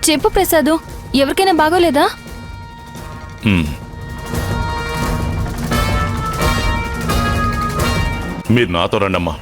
చెప్పు ప్రసాదు, ఎవరికైనా బాగోలేదా? మీరు నాతో రండమ్మా.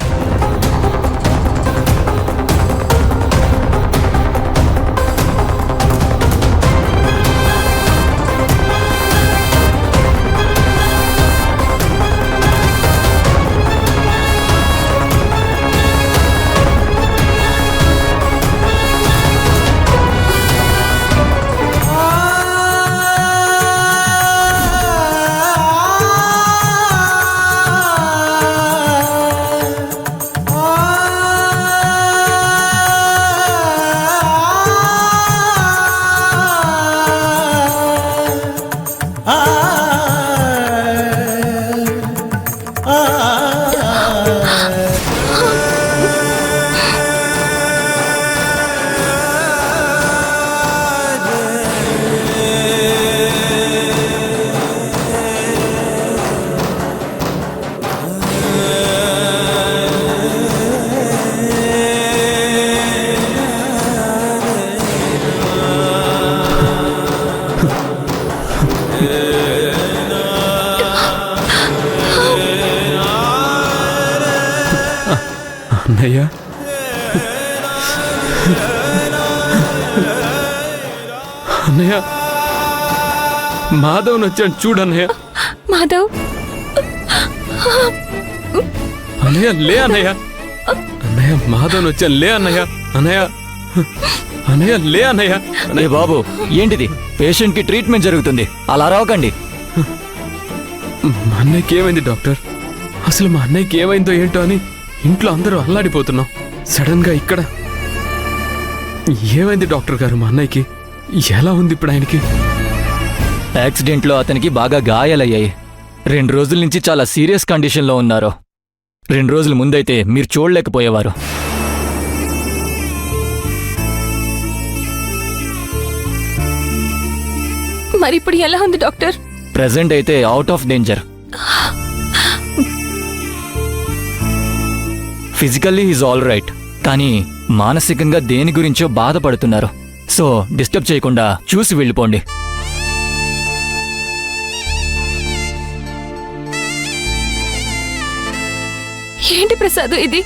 అన్నయ్య, అన్నయ్య, మాధవ్ని వచ్చాడు చూడన్నయ్య. మాధవ్, అన్నయ్య లే అన్నయ్య. అన్నయ్య మాధవ్ని వచ్చాను లే అన్నయ్య. అన్నయ్య, అన్నయ్య లే అన్నయ్య. అన్నయ్య బాబు, ఏంటిది? పేషెంట్ కి ట్రీట్మెంట్ జరుగుతుంది, అలా రావకండి. మా అన్నయ్యకి ఏమైంది డాక్టర్? అసలు మా అన్నయ్యకి ఏమైందో ఏంటో అని ఇంట్లో అందరూ అల్లాడిపోతున్నాం. సడన్ గా ఇక్కడ ఏమైంది డాక్టర్ గారు? మా అన్నయ్యకి ఎలా ఉంది ఇప్పుడు ఆయనకి? యాక్సిడెంట్లో అతనికి బాగా గాయాలయ్యాయి. 2 రోజుల నుంచి చాలా సీరియస్ కండిషన్లో ఉన్నారు. 2 రోజుల ముందైతే మీరు చూడలేకపోయేవారు. మరి ఇప్పుడు ఎలా ఉంది డాక్టర్? ప్రెజెంట్ అయితే out of danger. Physically is all right, కానీ మానసికంగా దేని గురించో బాధపడుతున్నారు. సో డిస్టర్బ్ చేయకుండా చూసి వెళ్ళిపోండి. ఏంటి ప్రసాదు ఇది?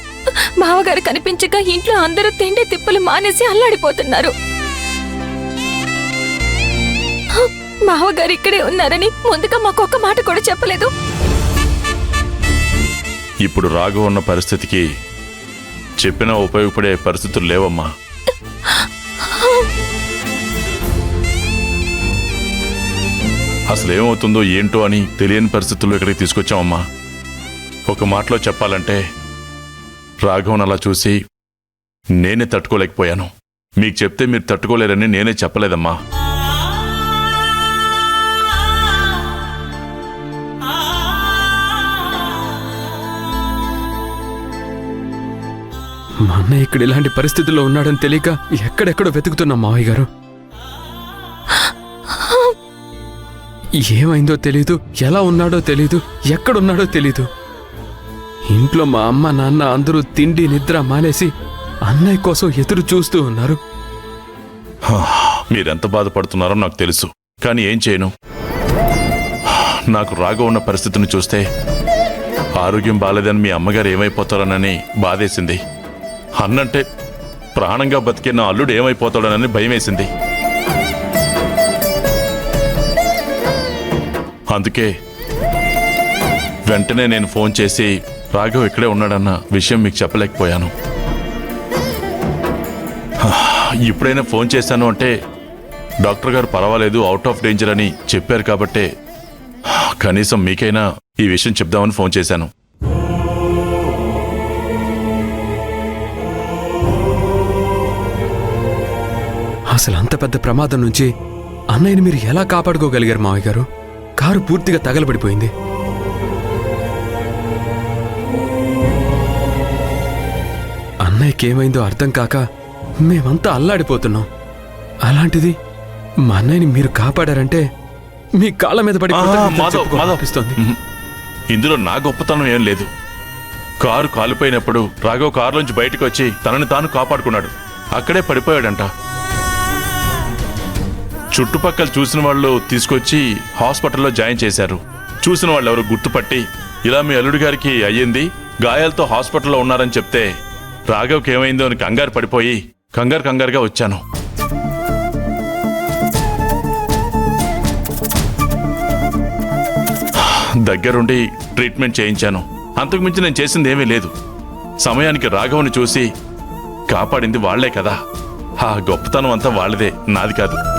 బావగారు కనిపించక ఇంట్లో అందరూ తిండి తిప్పలు మానేసి అల్లాడిపోతున్నారు. బావగారు ఇక్కడే ఉన్నారని ముందుగా మాకొక్క మాట కూడా చెప్పలేదు. ఇప్పుడు రాఘవ ఉన్న పరిస్థితికి చెప్పినా ఉపయోగపడే పరిస్థితులు లేవమ్మా. అసలేమవుతుందో ఏంటో అని తెలియని పరిస్థితుల్లో ఇక్కడికి తీసుకొచ్చామమ్మా. ఒక మాటలో చెప్పాలంటే రాఘవన్ అలా చూసి నేనే తట్టుకోలేకపోయాను. మీకు చెప్తే మీరు తట్టుకోలేరని నేనే చెప్పలేదమ్మా. మా అన్నయ్య ఇక్కడ ఇలాంటి పరిస్థితుల్లో ఉన్నాడని తెలియక ఎక్కడెక్కడో వెతుకుతున్నాం మావయ్య గారు. ఏమైందో తెలీదు, ఎలా ఉన్నాడో తెలీదు, ఎక్కడున్నాడో తెలీదు. ఇంట్లో మా అమ్మ నాన్న అందరూ తిండి నిద్ర మానేసి అన్నయ్య కోసం ఎదురు చూస్తూ ఉన్నారు. మీరెంత బాధపడుతున్నారో నాకు తెలుసు, కానీ ఏం చేయను. నాకు రాఘవ ఉన్న పరిస్థితిని చూస్తే ఆరోగ్యం బాలేదని మీ అమ్మగారు ఏమైపోతారోనని బాధేసింది. అన్నంటే ప్రాణంగా బతికే నా అల్లుడు ఏమైపోతాడోనని భయమేసింది. అందుకే వెంటనే నేను ఫోన్ చేసి రాఘవ్ ఇక్కడే ఉన్నాడన్న విషయం మీకు చెప్పలేకపోయాను. ఇప్పుడైనా ఫోన్ చేశాను అంటే డాక్టర్ గారు పర్వాలేదు, అవుట్ ఆఫ్ డేంజర్ అని చెప్పారు కాబట్టే కనీసం మీకైనా ఈ విషయం చెప్దామని ఫోన్ చేశాను. అసలు అంత పెద్ద ప్రమాదం నుంచి అన్నయ్యని మీరు ఎలా కాపాడుకోగలిగారు మావయ్య గారు? కారు పూర్తిగా తగలబడిపోయింది. అన్నయ్యకేమైందో అర్థం కాక మేమంతా అల్లాడిపోతున్నాం. అలాంటిది మా అన్నయ్యని మీరు కాపాడారంటే మీ కాళ్ళ మీద పడి అనిపిస్తోంది. ఇందులో నా గొప్పతనం ఏం లేదు. కారు కాలిపోయినప్పుడు రాఘవ్ కారులోంచి బయటకు వచ్చి తనని తాను కాపాడుకున్నాడు. అక్కడే పడిపోయాడంట. చుట్టుపక్కల చూసిన వాళ్ళు తీసుకొచ్చి హాస్పిటల్లో జాయిన్ చేశారు. చూసిన వాళ్ళు ఎవరు గుర్తుపట్టి ఇలా మీ అల్లుడి గారికి అయ్యింది, గాయాలతో హాస్పిటల్లో ఉన్నారని చెప్తే రాఘవ్కి ఏమైందో అని కంగారు పడిపోయి కంగారుగా వచ్చాను. దగ్గరుండి ట్రీట్మెంట్ చేయించాను. అంతకుమించి నేను చేసింది ఏమీ లేదు. సమయానికి రాఘవ్ని చూసి కాపాడింది వాళ్లే కదా. ఆ గొప్పతనం అంతా వాళ్ళదే, నాది కాదు.